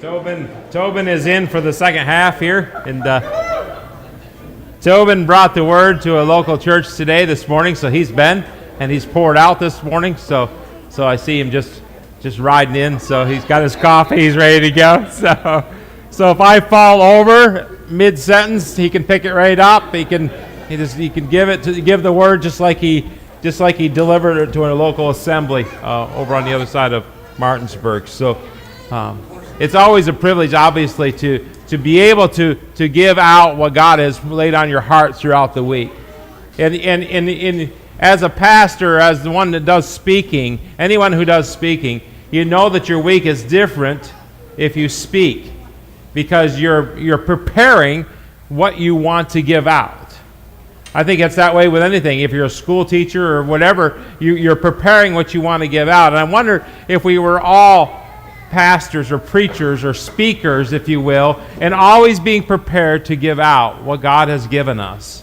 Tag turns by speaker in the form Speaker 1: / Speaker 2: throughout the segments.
Speaker 1: Tobin is in for the second half here, and Tobin brought the word to a local church this morning, so he's been, and he's poured out this morning, so I see him just riding in, so he's got his coffee, he's ready to go, so if I fall over mid-sentence, he can pick it right up, he can give the word just like he delivered it to a local assembly over on the other side of Martinsburg, so it's always a privilege, obviously, to be able to give out what God has laid on your heart throughout the week. And as a pastor, as the one that does speaking, anyone who does speaking, you know that your week is different if you speak, because you're preparing what you want to give out. I think it's that way with anything. If you're a school teacher or whatever, you're preparing what you want to give out. And I wonder if we were all pastors or preachers or speakers, if you will, and always being prepared to give out what God has given us.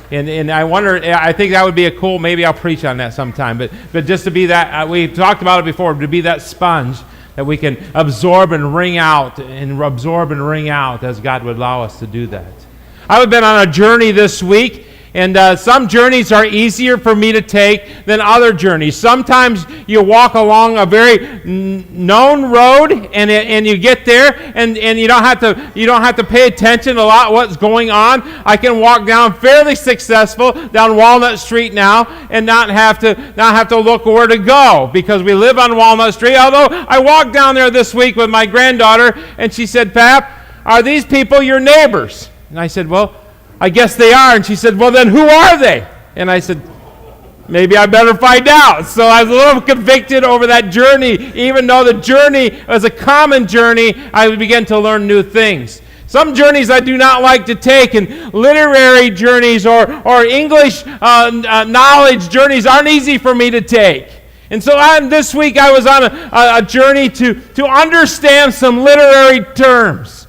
Speaker 1: And I wonder, I think that would be a cool, maybe I'll preach on that sometime, but just to be that, we've talked about it before, to be that sponge that we can absorb and wring out as God would allow us to do that. I've been on a journey this week, and some journeys are easier for me to take than other journeys. Sometimes you walk along a very known road, and you get there, and you don't have to pay attention a lot what's going on. I can walk down fairly successful down Walnut Street now, and not have to look where to go because we live on Walnut Street. Although I walked down there this week with my granddaughter, and she said, "Pap, are these people your neighbors?" And I said, "Well, I guess they are." And she said, "Well, then who are they?" And I said, "Maybe I better find out." So I was a little convicted over that journey. Even though the journey was a common journey, I began to learn new things. Some journeys I do not like to take, and literary journeys or English knowledge journeys aren't easy for me to take. And so this week I was on a journey to understand some literary terms.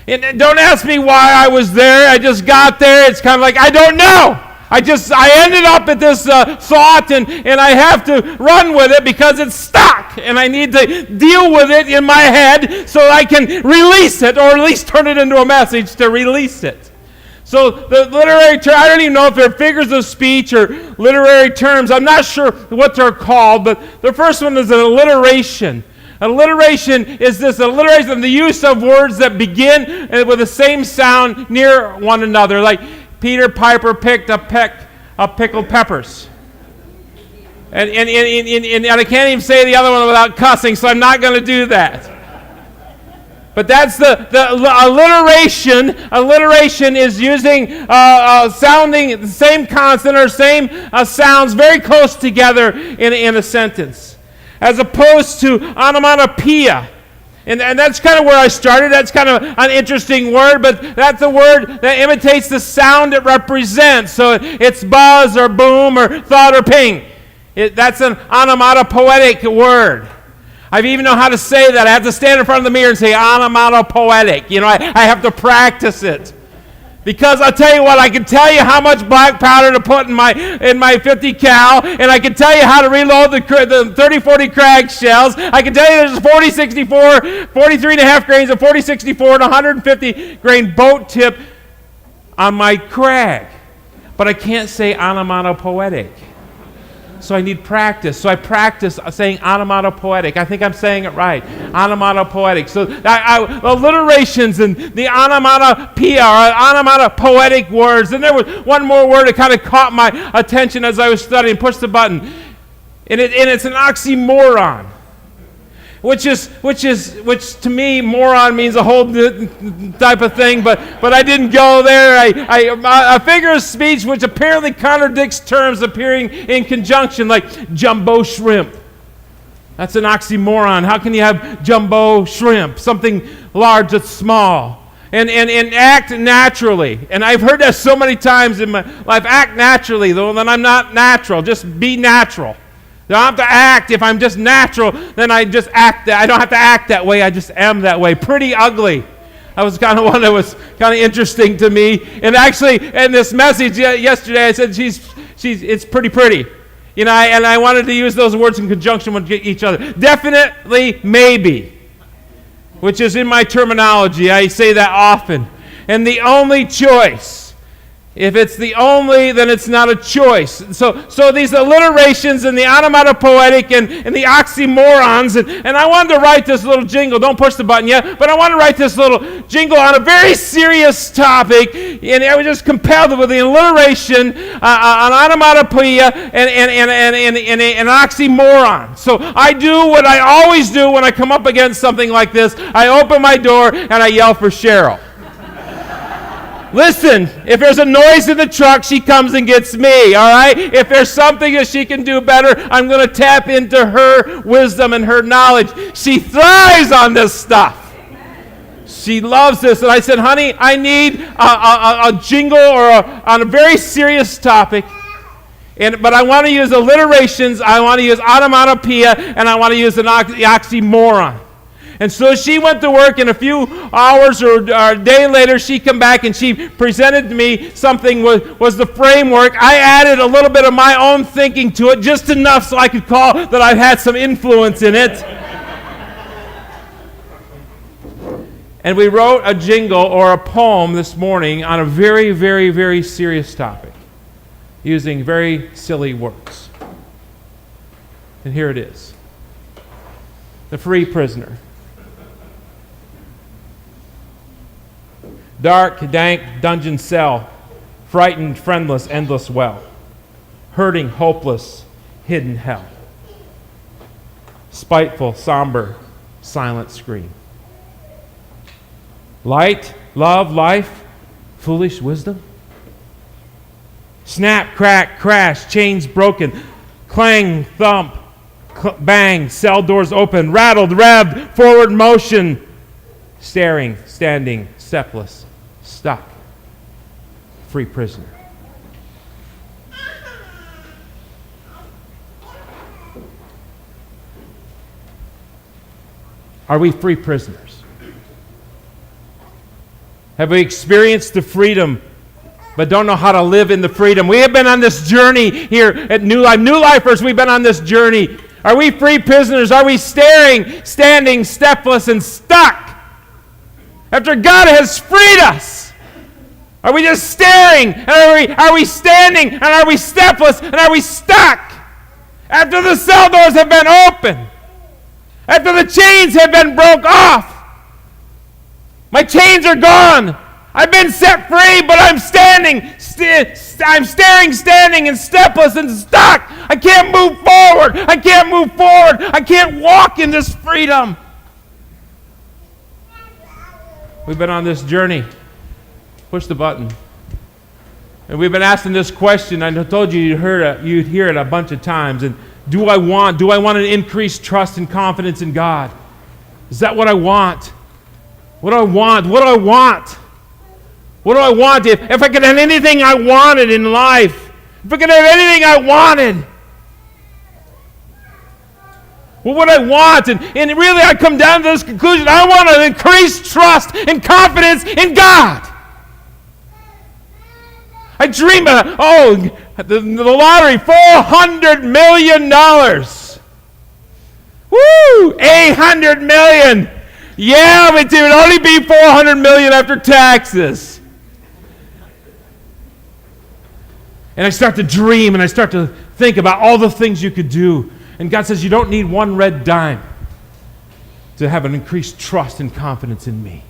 Speaker 1: And don't ask me why I was there. I just got there. It's kind of like, I don't know. I ended up at this thought, and I have to run with it because it's stuck. And I need to deal with it in my head so I can release it, or at least turn it into a message to release it. So the literary term, I don't even know if they're figures of speech or literary terms. I'm not sure what they're called, but the first one is an alliteration. Alliteration is the use of words that begin with the same sound near one another, like Peter Piper picked a pickled peppers. And I can't even say the other one without cussing, so I'm not going to do that. But that's the alliteration. Alliteration is using sounding the same consonant or same sounds very close together in a sentence, as opposed to onomatopoeia. And that's kind of where I started. That's kind of an interesting word, but that's a word that imitates the sound it represents. So it's buzz or boom or thud or ping. That's an onomatopoetic word. I even know how to say that. I have to stand in front of the mirror and say onomatopoetic. I have to practice it. Because I'll tell you what, I can tell you how much black powder to put in my 50 cal, and I can tell you how to reload the 30-40 Krag shells. I can tell you there's 40-64, 43.5 grains of 40-64 and 150 grain boat tip on my Krag. But I can't say onomatopoetic. So I need practice. So I practice saying onomatopoetic. I think I'm saying it right. Onomatopoetic. So alliterations and the onomatopoeia or onomatopoetic words. And there was one more word that kind of caught my attention as I was studying. Push the button. And it's an oxymoron. Which to me, moron means a whole type of thing, but I didn't go there. A figure of speech which apparently contradicts terms appearing in conjunction, like jumbo shrimp. That's an oxymoron. How can you have jumbo shrimp? Something large that's small. And act naturally. And I've heard that so many times in my life. Act naturally, though, then I'm not natural. Just be natural. I don't have to act. If I'm just natural, then I just act that. I don't have to act that way. I just am that way. Pretty ugly. That was kind of one that was kind of interesting to me. And actually, in this message yesterday, I said it's pretty. And I wanted to use those words in conjunction with each other. Definitely, maybe. which is in my terminology. I say that often. And the only choice. If it's the only, then it's not a choice. So these alliterations and the onomatopoetic and the oxymorons, and I wanted to write this little jingle. Don't push the button yet, but I wanted to write this little jingle on a very serious topic, and I was just compelled with the alliteration, an onomatopoeia, and an oxymoron. So I do what I always do when I come up against something like this. I open my door and I yell for Cheryl. Listen, if there's a noise in the truck, she comes and gets me, all right? If there's something that she can do better, I'm going to tap into her wisdom and her knowledge. She thrives on this stuff. She loves this. And I said, honey, I need a jingle on a very serious topic. But I want to use alliterations, I want to use onomatopoeia, and I want to use an oxymoron. And so she went to work, and a few hours or a day later, she came back and she presented to me something was the framework. I added a little bit of my own thinking to it, just enough so I could call that I've had some influence in it. And we wrote a jingle or a poem this morning on a very, very, very serious topic, using very silly words. And here it is. The Free Prisoner. Dark, dank dungeon cell, frightened, friendless, endless well, hurting, hopeless, hidden hell, spiteful, somber, silent scream. Light, love, life, foolish wisdom. Snap, crack, crash, chains broken, clang, thump, bang, cell doors open, rattled, revved, forward motion, staring, standing, stepless, stuck, free prisoner. Are we free prisoners? Have we experienced the freedom but don't know how to live in the freedom? We have been on this journey here at New Life. New Lifers, we've been on this journey. Are we free prisoners? Are we staring, standing, stepless, and stuck? After God has freed us, are we just staring? And are we standing? And are we stepless? And are we stuck? After the cell doors have been opened, after the chains have been broke off, my chains are gone. I've been set free, but I'm standing. I'm staring, standing, and stepless and stuck. I can't move forward. I can't move forward. I can't walk in this freedom. We've been on this journey. Push the button. And we've been asking this question. I told you you'd hear it a bunch of times. And do I want an increased trust and confidence in God? Is that what I want? What do I want? What do I want? What do I want? If I could have anything I wanted in life, if I could have anything I wanted, what would I want? And really I come down to this conclusion. I want an increased trust and confidence in God. I dream of, the lottery, $400 million. Woo! $800 million. Yeah, but it would only be $400 million after taxes. And I start to dream and I start to think about all the things you could do. And God says, you don't need one red dime to have an increased trust and confidence in me.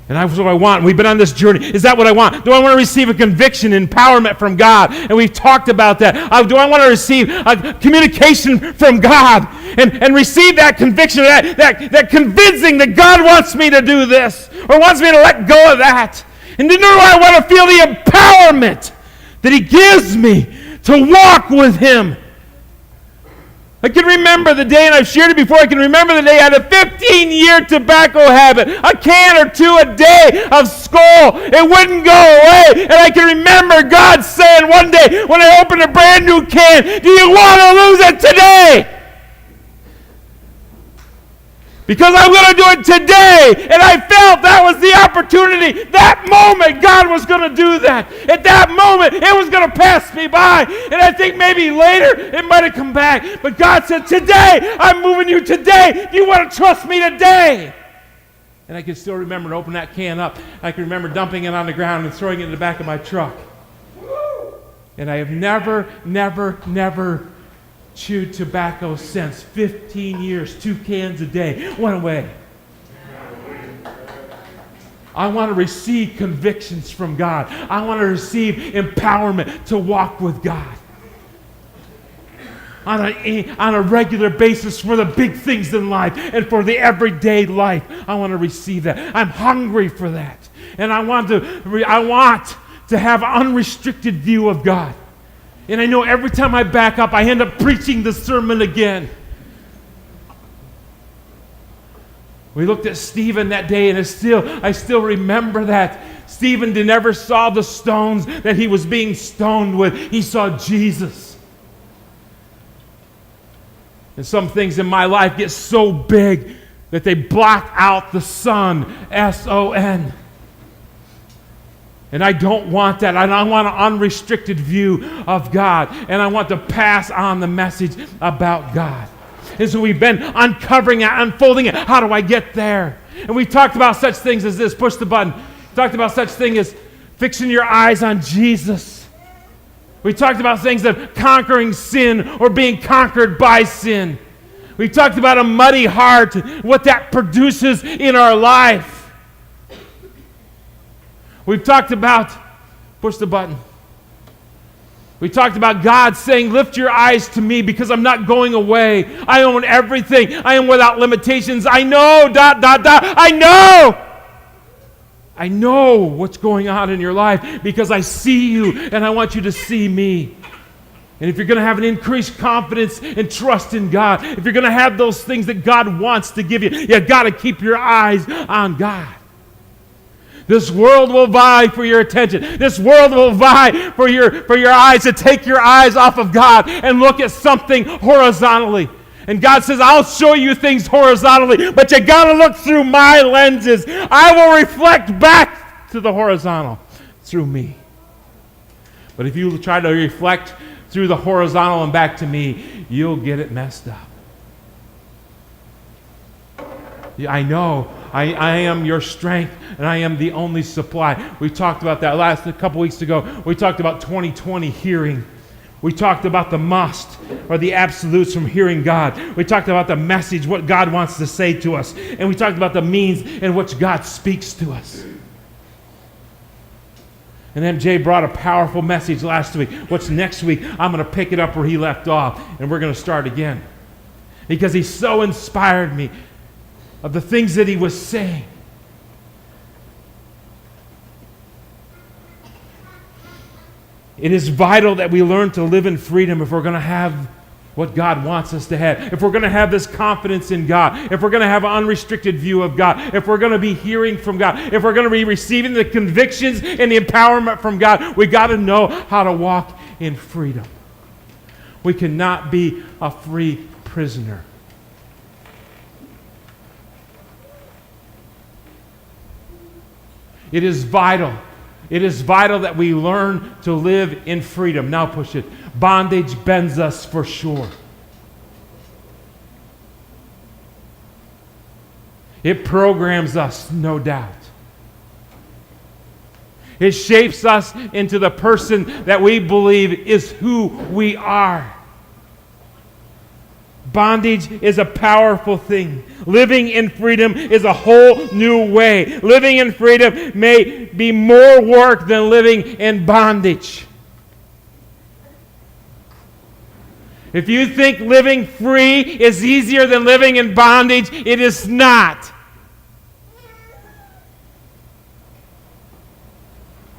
Speaker 1: And that's what I want. We've been on this journey. Is that what I want? Do I want to receive a conviction, empowerment from God? And we've talked about that. Do I want to receive a communication from God and receive that conviction, that convincing that God wants me to do this or wants me to let go of that? And then I want to feel the empowerment that He gives me to walk with Him. I can remember the day, and I've shared it before, I can remember the day I had a 15-year tobacco habit, a can or two a day of Skoal. It wouldn't go away. And I can remember God saying one day when I opened a brand new can, do you want to lose it today? Because I'm going to do it today. And I felt that was the opportunity. That moment, God was going to do that. At that moment, it was going to pass me by. And I think maybe later, it might have come back. But God said, today, I'm moving you today. Do you want to trust me today? And I can still remember opening that can up. I can remember dumping it on the ground and throwing it in the back of my truck. And I have never chewed tobacco since. 15 years, 2 cans a day. Went away. I want to receive convictions from God. I want to receive empowerment to walk with God. On a regular basis for the big things in life and for the everyday life. I want to receive that. I'm hungry for that. And I want to have an unrestricted view of God. And I know every time I back up, I end up preaching the sermon again. We looked at Stephen that day, and I still remember that. Stephen never saw the stones that he was being stoned with. He saw Jesus. And some things in my life get so big that they block out the sun, S-O-N. And I don't want that. I want an unrestricted view of God. And I want to pass on the message about God. And so we've been uncovering it, unfolding it. How do I get there? And we talked about such things as this. Push the button. We talked about such things as fixing your eyes on Jesus. We talked about things of conquering sin or being conquered by sin. We talked about a muddy heart, what that produces in our life. We've talked about, push the button. We talked about God saying, lift your eyes to me because I'm not going away. I own everything. I am without limitations. I know, I know. I know what's going on in your life because I see you and I want you to see me. And if you're going to have an increased confidence and trust in God, if you're going to have those things that God wants to give you got to keep your eyes on God. This world will vie for your attention. This world will vie for your eyes to take your eyes off of God and look at something horizontally. And God says, I'll show you things horizontally, but you got to look through my lenses. I will reflect back to the horizontal through me. But if you try to reflect through the horizontal and back to me, you'll get it messed up. I know. I am your strength, and I am the only supply. We talked about that a couple weeks ago. We talked about 2020 hearing. We talked about the must or the absolutes from hearing God. We talked about the message, what God wants to say to us. And we talked about the means in which God speaks to us. And MJ brought a powerful message last week. What's next week? I'm going to pick it up where he left off, and we're going to start again. Because he so inspired me of the things that he was saying. It is vital that we learn to live in freedom if we're going to have what God wants us to have. If we're going to have this confidence in God. If we're going to have an unrestricted view of God. If we're going to be hearing from God. If we're going to be receiving the convictions and the empowerment from God. We got to know how to walk in freedom. We cannot be a free prisoner. It is vital. It is vital that we learn to live in freedom. Now push it. Bondage bends us for sure. It programs us, no doubt. It shapes us into the person that we believe is who we are. Bondage is a powerful thing. Living in freedom is a whole new way. Living in freedom may be more work than living in bondage. If you think living free is easier than living in bondage, it is not.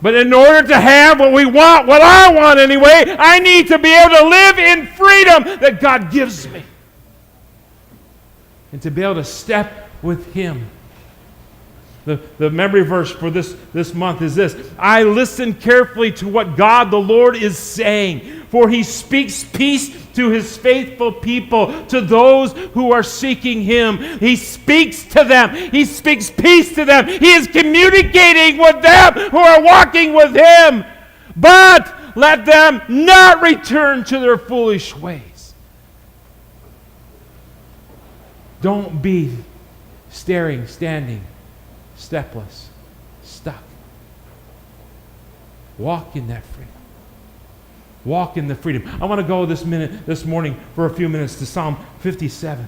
Speaker 1: But in order to have what we want, what I want anyway, I need to be able to live in freedom that God gives me. And to be able to step with Him. The memory verse for this month is this. I listen carefully to what God the Lord is saying. For he speaks peace to his faithful people, to those who are seeking him. He speaks to them. He speaks peace to them. He is communicating with them who are walking with him. But let them not return to their foolish ways. Don't be standing, stepless, stuck. Walk in that freedom. Walk in the freedom. I want to go this morning for a few minutes to Psalm 57.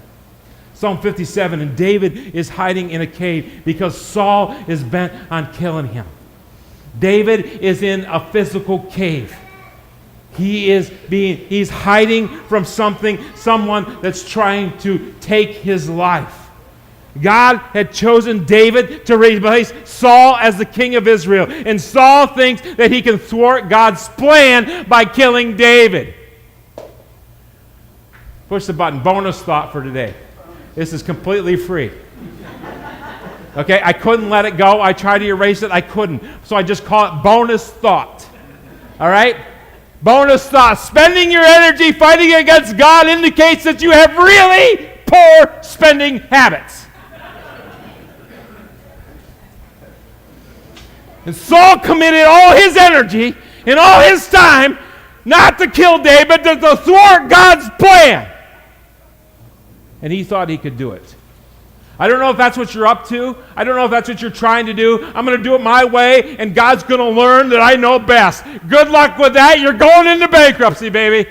Speaker 1: Psalm 57, and David is hiding in a cave because Saul is bent on killing him. David is in a physical cave. He's hiding from someone that's trying to take his life. God had chosen David to replace Saul as the king of Israel. And Saul thinks that he can thwart God's plan by killing David. Push the button. Bonus thought for today. This is completely free. Okay, I couldn't let it go. I tried to erase it. I couldn't. So I just call it bonus thought. All right? Bonus thought. Spending your energy fighting against God indicates that you have really poor spending habits. And Saul committed all his energy and all his time not to kill David, but to thwart God's plan. And he thought he could do it. I don't know if that's what you're up to. I don't know if that's what you're trying to do. I'm going to do it my way, and God's going to learn that I know best. Good luck with that. You're going into bankruptcy, baby.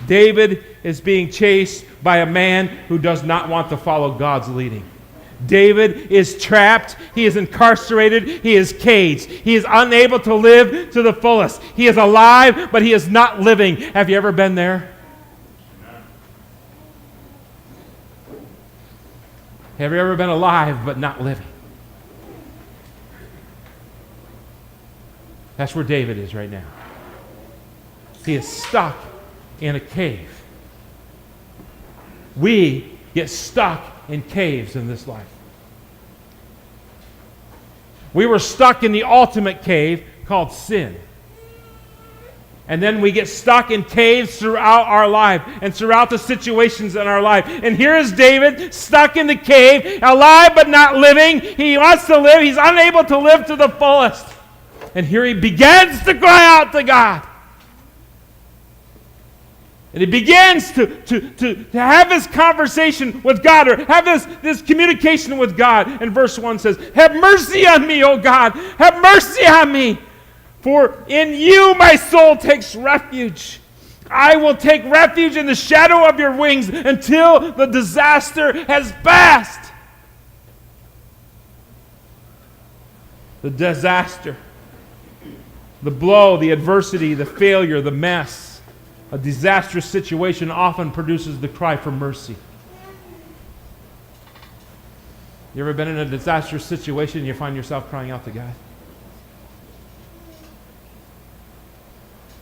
Speaker 1: David is being chased by a man who does not want to follow God's leading. David is trapped. He is incarcerated. He is caged. He is unable to live to the fullest. He is alive, but he is not living. Have you ever been there? Have you ever been alive but not living? That's where David is right now. He is stuck in a cave. We get stuck in caves in this life. We were stuck in the ultimate cave called sin. And then we get stuck in caves throughout our life and throughout the situations in our life. And here is David stuck in the cave, alive but not living. He wants to live. He's unable to live to the fullest. And here he begins to cry out to God. And he begins to have this conversation with God, or have this communication with God. And verse 1 says, "Have mercy on me, O God. Have mercy on me. For in you my soul takes refuge. I will take refuge in the shadow of your wings until the disaster has passed." The disaster, the blow, the adversity, the failure, the mess. A disastrous situation often produces the cry for mercy. You ever been in a disastrous situation and you find yourself crying out to God?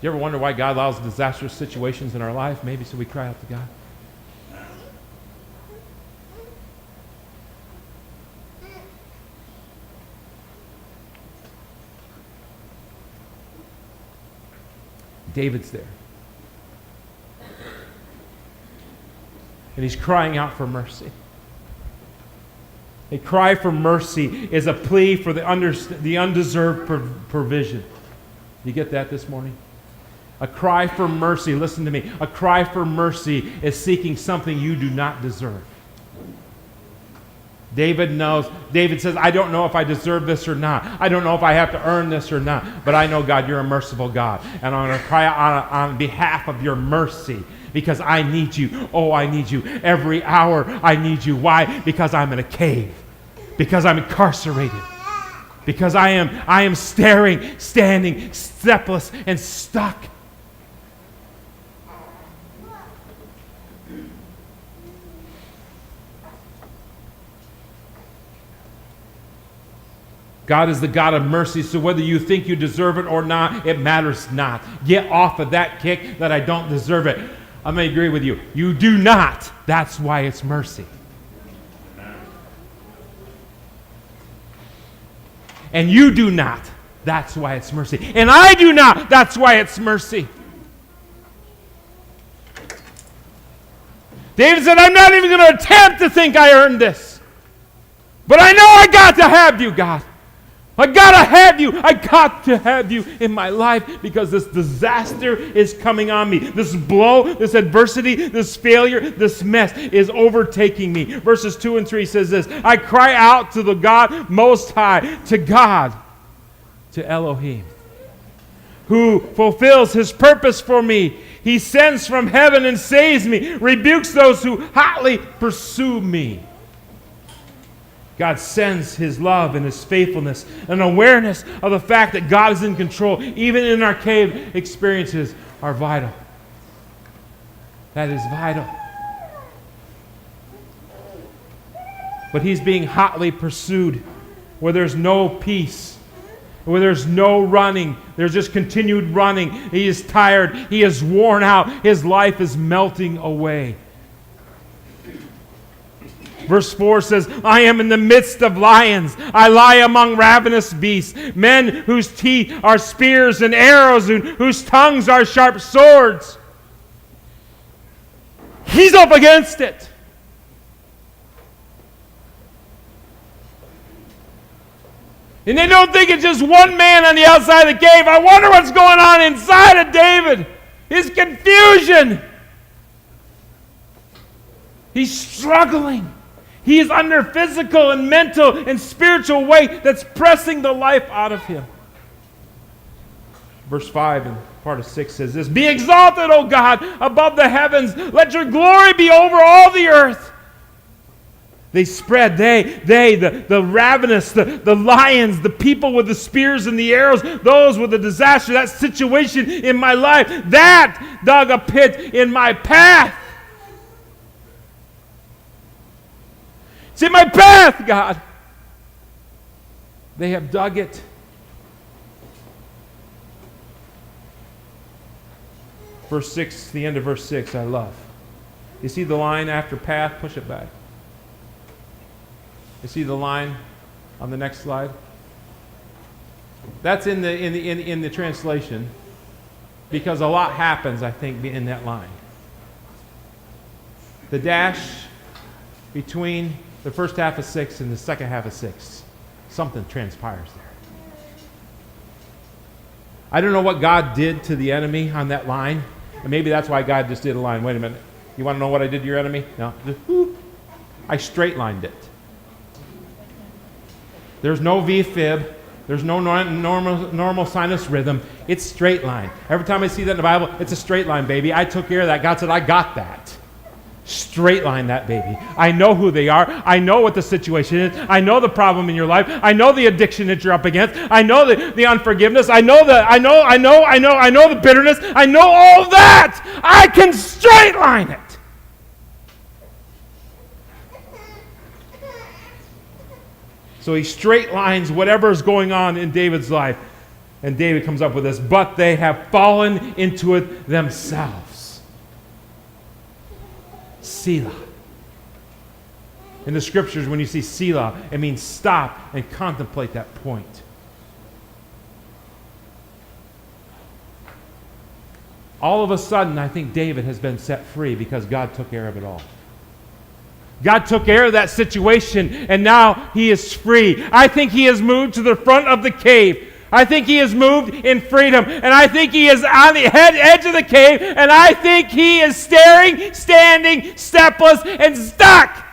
Speaker 1: You ever wonder why God allows disastrous situations in our life? Maybe so we cry out to God. David's there. And he's crying out for mercy. A cry for mercy is a plea for the undeserved provision. You get that this morning? A cry for mercy, listen to me. A cry for mercy is seeking something you do not deserve. David knows. David says, I don't know if I deserve this or not. I don't know if I have to earn this or not. But I know, God, you're a merciful God. And I'm going to cry out on behalf of your mercy. Because I need you. Oh, I need you. Every hour I need you. Why? Because I'm in a cave. Because I'm incarcerated. Because I am standing, stepless, and stuck. God is the God of mercy, so whether you think you deserve it or not, it matters not. Get off of that kick that I don't deserve it. I may agree with you. You do not. That's why it's mercy. And you do not. That's why it's mercy. And I do not. That's why it's mercy. David said, I'm not even going to attempt to think I earned this. But I know I got to have you, God. I got to have you. I got to have you in my life because this disaster is coming on me. This blow, this adversity, this failure, this mess is overtaking me. Verses 2 and 3 says this, I cry out to the God Most High, to God, to Elohim, who fulfills his purpose for me. He sends from heaven and saves me, rebukes those who hotly pursue me. God sends his love and his faithfulness, an awareness of the fact that God is in control, even in our cave experiences, are vital. That is vital. But he's being hotly pursued, where there's no peace, where there's no running. There's just continued running. He is tired. He is worn out. His life is melting away. Verse 4 says, I am in the midst of lions. I lie among ravenous beasts, men whose teeth are spears and arrows, and whose tongues are sharp swords. He's up against it. And they don't think it's just one man on the outside of the cave. I wonder what's going on inside of David. His confusion. He's struggling. He is under physical and mental and spiritual weight that's pressing the life out of him. Verse 5 and part of 6 says this, be exalted, O God, above the heavens. Let your glory be over all the earth. They spread, the ravenous, the lions, the people with the spears and the arrows, those with the disaster, that situation in my life, that dug a pit in my path. It's in my path, God. They have dug it. Verse 6, the end of verse 6, I love. You see the line after path? Push it back. You see the line on the next slide? That's in the translation because a lot happens, I think, in that line. The dash between the first half of 6 and the second half of 6, something transpires there. I don't know what God did to the enemy on that line, and maybe that's why God just did a line. Wait a minute. You want to know what I did to your enemy? No. Just, I straight lined it. There's no V-fib. There's no normal sinus rhythm. It's straight line. Every time I see that in the Bible, it's a straight line, baby. I took care of that. God said, I got that. Straight line that baby. I know who they are. I know what the situation is. I know the problem in your life. I know the addiction that you're up against. I know the unforgiveness. I know the bitterness. I know all that. I can straight line it. So he straight lines whatever is going on in David's life. And David comes up with this, but they have fallen into it themselves. Selah. In the scriptures, when you see Selah, it means stop and contemplate that point. All of a sudden, I think David has been set free because God took care of it all. God took care of that situation, and now he is free. I think he has moved to the front of the cave. I think he has moved in freedom, and I think he is on the edge of the cave, and I think he is staring, standing, stepless, and stuck.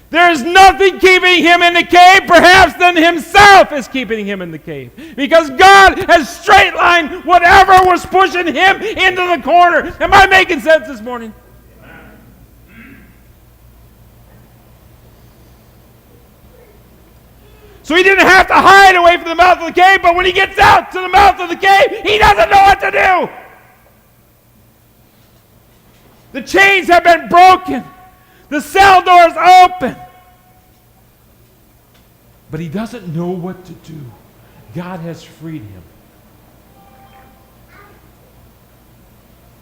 Speaker 1: There is nothing keeping him in the cave, perhaps than himself is keeping him in the cave. Because God has straight lined whatever was pushing him into the corner. Am I making sense this morning? So he didn't have to hide away from the mouth of the cave, but when he gets out to the mouth of the cave, he doesn't know what to do. The chains have been broken. The cell door is open. But he doesn't know what to do. God has freed him.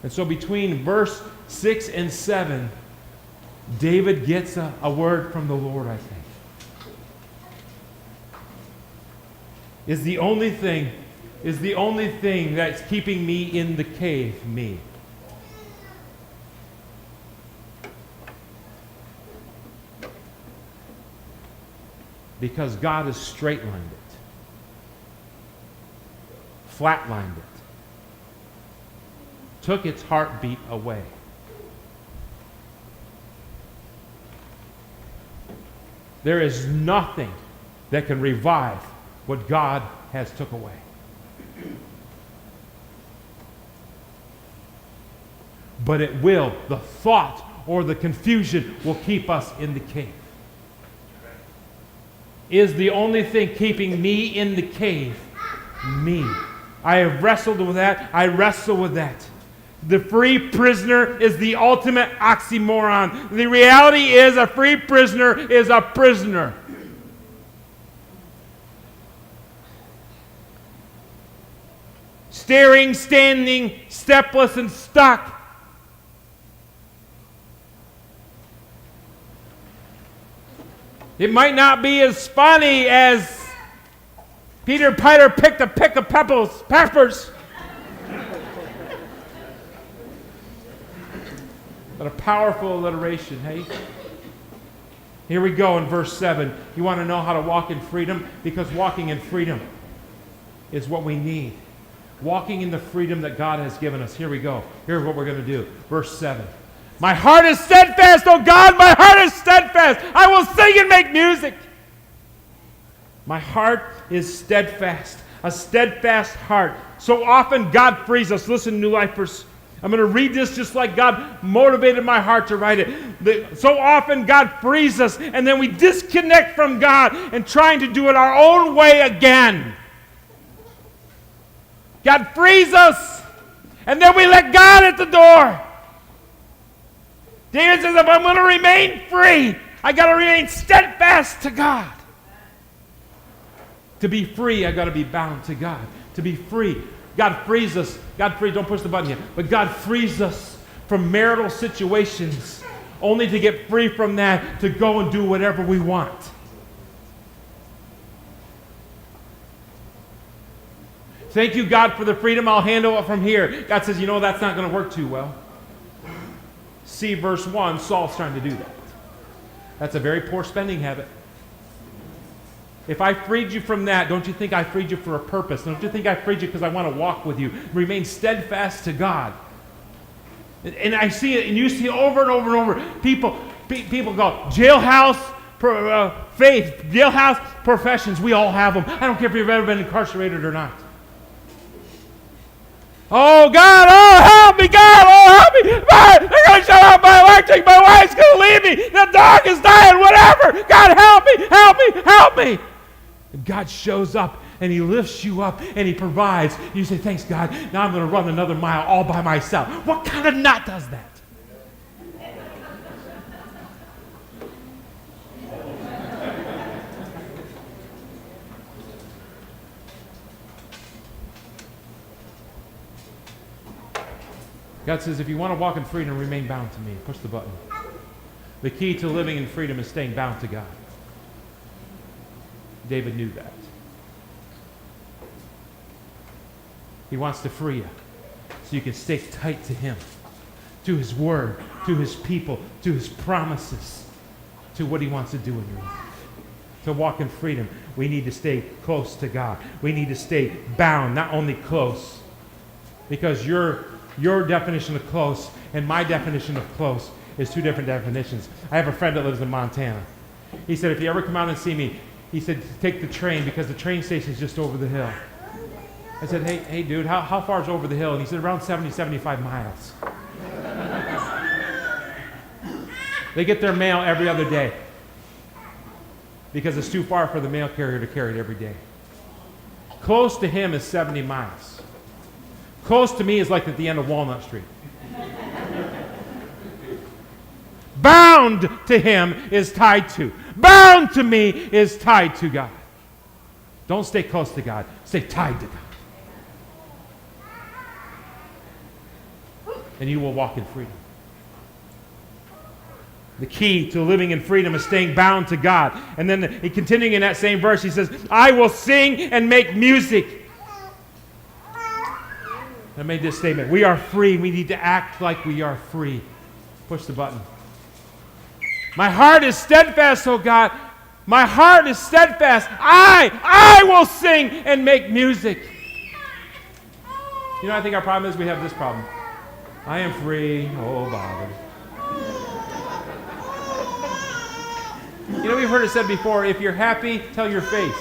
Speaker 1: And so between verse 6 and 7, David gets a word from the Lord, I think. is the only thing that's keeping me in the cave, me. Because God has straight-lined it, flat-lined it, took its heartbeat away. There is nothing that can revive what God has took away. But it will, the thought or the confusion will keep us in the cave. Is the only thing keeping me in the cave, me. I have wrestled with that. I wrestle with that. The free prisoner is the ultimate oxymoron. The reality is a free prisoner is a prisoner. Staring, standing, stepless, and stuck. It might not be as funny as Peter Piper picked a pick of peppers. But a powerful alliteration, hey? Here we go in verse 7. You want to know how to walk in freedom? Because walking in freedom is what we need. Walking in the freedom that God has given us. Here we go. Here's what we're going to do. Verse 7. My heart is steadfast, oh God, my heart is steadfast. I will sing and make music. My heart is steadfast, a steadfast heart. So often God frees us. Listen, New Lifers, I'm going to read this just like God motivated my heart to write it. So often God frees us, and then we disconnect from God and trying to do it our own way again. God frees us, and then we let God at the door. David says, if I'm going to remain free, I got to remain steadfast to God. To be free, I got to be bound to God. To be free, God frees us. Don't push the button yet. But God frees us from marital situations, only to get free from that to go and do whatever we want. Thank you, God, for the freedom. I'll handle it from here. God says, that's not going to work too well. See verse 1, Saul's trying to do that. That's a very poor spending habit. If I freed you from that, don't you think I freed you for a purpose? Don't you think I freed you because I want to walk with you? Remain steadfast to God. And I see it, and you see it over and over and over. People go, jailhouse faith, jailhouse professions. We all have them. I don't care if you've ever been incarcerated or not. Oh, God, oh, help me, God, oh, help me. They're going to shut off my electric. My wife's going to leave me. The dog is dying, whatever. God, help me, help me, help me. And God shows up, and he lifts you up, and he provides. You say, thanks, God. Now I'm going to run another mile all by myself. What kind of nut does that? God says, if you want to walk in freedom, remain bound to me. Push the button. The key to living in freedom is staying bound to God. David knew that. He wants to free you so you can stay tight to him, to his word, to his people, to his promises, to what he wants to do in your life. To walk in freedom, we need to stay close to God. We need to stay bound, not only close, because your definition of close and my definition of close is two different definitions. I have a friend that lives in Montana. He said, if you ever come out and see me, he said, take the train because the train station is just over the hill. I said, hey dude, how far is over the hill? And he said, around 70, 75 miles. They get their mail every other day because it's too far for the mail carrier to carry it every day. Close to him is 70 miles. Close to me is like at the end of Walnut Street. Bound to him is tied to. Bound to me is tied to God. Don't stay close to God. Stay tied to God. And you will walk in freedom. The key to living in freedom is staying bound to God. And then continuing in that same verse, he says, I will sing and make music. I made this statement. We are free. We need to act like we are free. Push the button. My heart is steadfast, oh God. My heart is steadfast. I will sing and make music. You know, I think our problem is we have this problem. I am free. Oh, bother. You know, we've heard it said before, if you're happy, tell your face.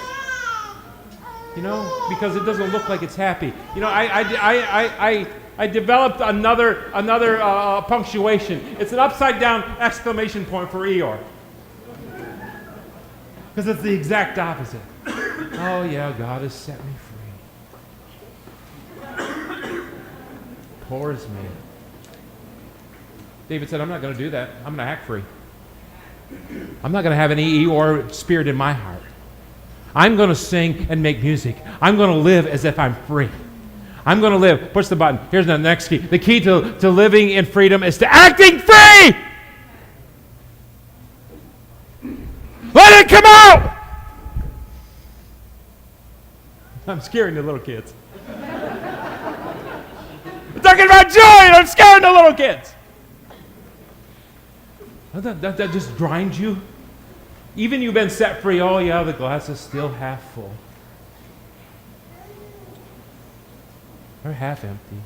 Speaker 1: You know, because it doesn't look like it's happy. You know, I developed another punctuation. It's an upside down exclamation point for Eeyore. Because it's the exact opposite. Oh yeah, God has set me free. Poor as me. David said, I'm not going to do that. I'm going to act free. I'm not going to have any Eeyore spirit in my heart. I'm going to sing and make music. I'm going to live as if I'm free. I'm going to live. Push the button. Here's the next key. The key to living in freedom is to acting free. Let it come out. I'm scaring the little kids. I'm talking about joy and I'm scaring the little kids. That just grinds you. Even you've been set free. Oh yeah, the glass is still half full. Or half empty.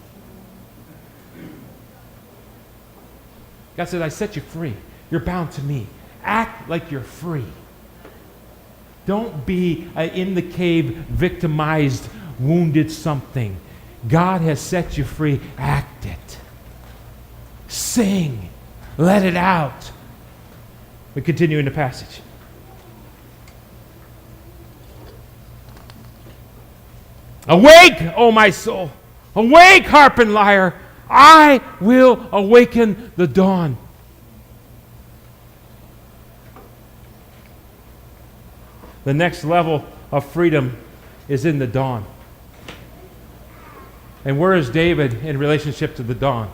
Speaker 1: God said, I set you free. You're bound to me. Act like you're free. Don't be in the cave, victimized, wounded something. God has set you free. Act it. Sing. Let it out. We continue in the passage. Awake, O my soul. Awake, harp and lyre. I will awaken the dawn. The next level of freedom is in the dawn. And where is David in relationship to the dawn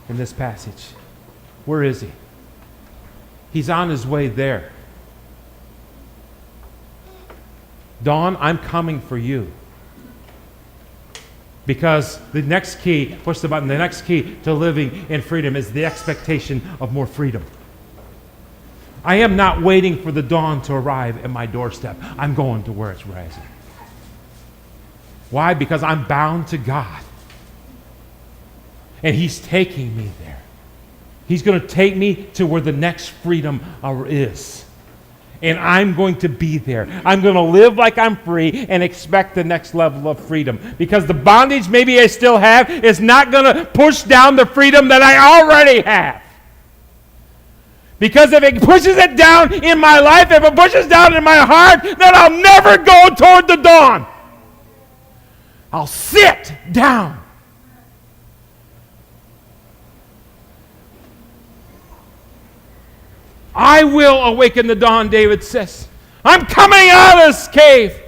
Speaker 1: in this passage? Where is he? He's on his way there. Dawn, I'm coming for you. Because the next key, push the button, the next key to living in freedom is the expectation of more freedom. I am not waiting for the dawn to arrive at my doorstep. I'm going to where it's rising. Why? Because I'm bound to God. And He's taking me there. He's going to take me to where the next freedom is. And I'm going to be there. I'm going to live like I'm free and expect the next level of freedom. Because the bondage maybe I still have is not going to push down the freedom that I already have. Because if it pushes it down in my life, if it pushes down in my heart, then I'll never go toward the dawn. I'll sit down. I will awaken the dawn, David says. I'm coming out of this cave.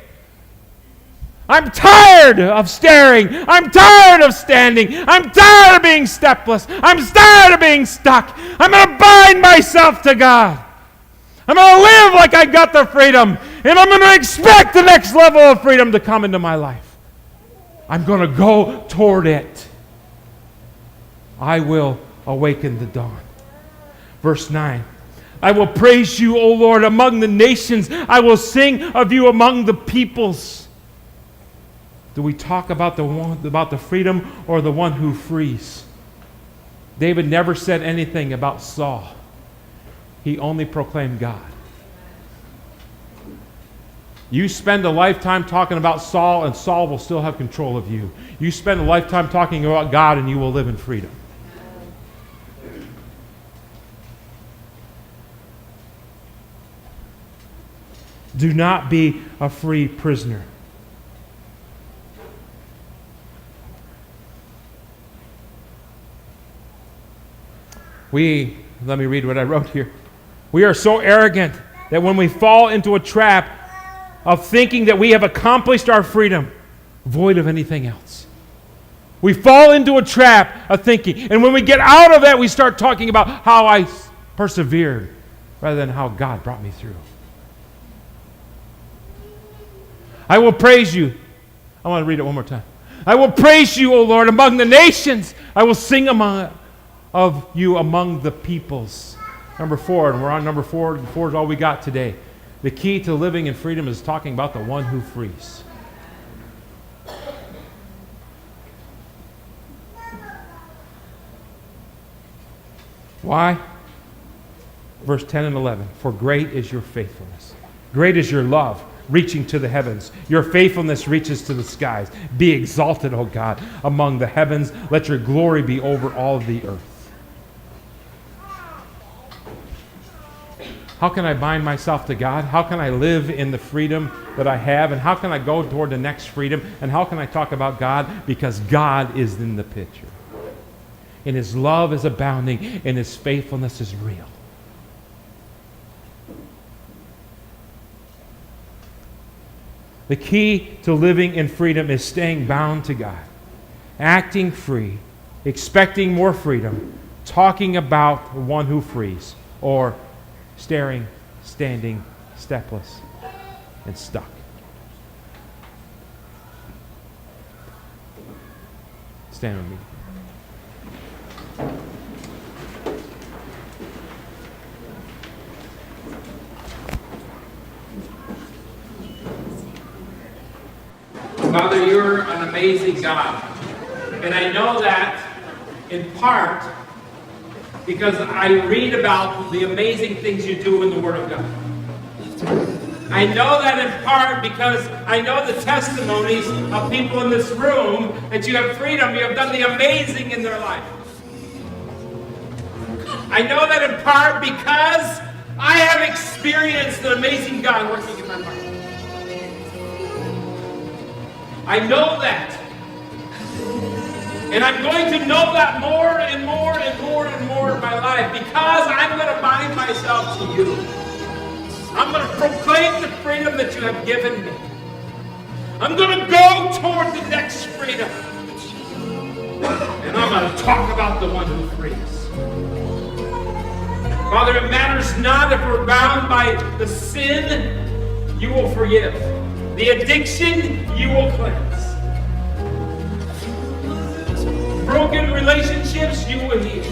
Speaker 1: I'm tired of staring. I'm tired of standing. I'm tired of being stepless. I'm tired of being stuck. I'm going to bind myself to God. I'm going to live like I got the freedom. And I'm going to expect the next level of freedom to come into my life. I'm going to go toward it. I will awaken the dawn. Verse 9. I will praise you, O Lord, among the nations. I will sing of you among the peoples. Do we talk about the freedom or the one who frees? David never said anything about Saul. He only proclaimed God. You spend a lifetime talking about Saul, and Saul will still have control of you. You spend a lifetime talking about God, and you will live in freedom. Do not be a free prisoner. Let me read what I wrote here. We are so arrogant that when we fall into a trap of thinking that we have accomplished our freedom, void of anything else. We fall into a trap of thinking. And when we get out of that, we start talking about how I persevered rather than how God brought me through. I will praise you. I want to read it one more time. I will praise you, O Lord, among the nations. I will sing of you among the peoples. Number 4, and we're on number 4. 4 is all we got today. The key to living in freedom is talking about the one who frees. Why? Verse 10 and 11. For great is your faithfulness. Great is your love, reaching to the heavens. Your faithfulness reaches to the skies. Be exalted, O God, among the heavens. Let your glory be over all of the earth. How can I bind myself to God? How can I live in the freedom that I have? And how can I go toward the next freedom? And how can I talk about God? Because God is in the picture. And His love is abounding, and His faithfulness is real. The key to living in freedom is staying bound to God, acting free, expecting more freedom, talking about the one who frees, or staring, standing, stepless, and stuck. Stand with me. Father, you're an amazing God. And I know that in part because I read about the amazing things you do in the Word of God. I know that in part because I know the testimonies of people in this room that you have freedom, you have done the amazing in their life. I know that in part because I have experienced the amazing God working in my life. I know that. And I'm going to know that more and more and more and more in my life because I'm going to bind myself to you. I'm going to proclaim the freedom that you have given me. I'm going to go toward the next freedom. And I'm going to talk about the one who frees. Father, it matters not if we're bound by the sin, you will forgive. The addiction, you will cleanse. Broken relationships, you will heal.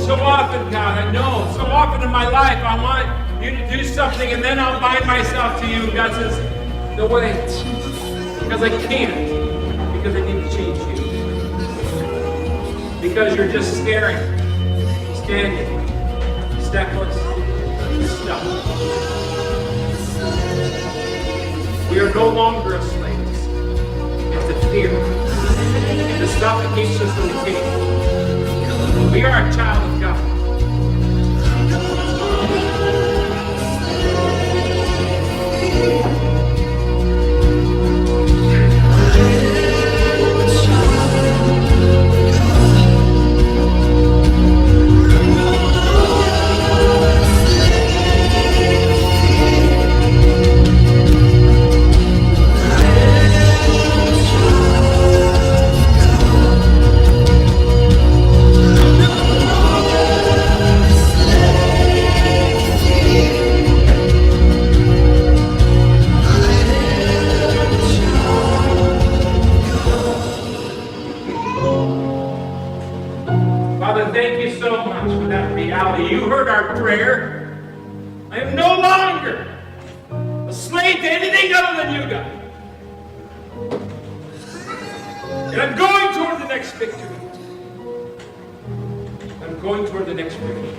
Speaker 1: So often, God, I know, so often in my life, I want you to do something and then I'll bind myself to you. God says, no way. Because I can't. Because I need to change you. Because you're just staring, standing, stepless, stuck. We are no longer a slaves. It's the fear. The stuff that keeps us in the cage. We are a child of God. You heard our prayer. I am no longer a slave to anything other than you, God. And I'm going toward the next victory. I'm going toward the next victory.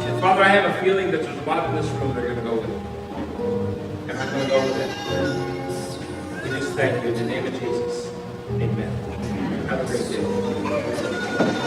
Speaker 1: And Father, I have a feeling that there's a lot in this room that are going to go with it. And I'm going to go with it. We just thank you in the name of Jesus. Amen. Have a great day.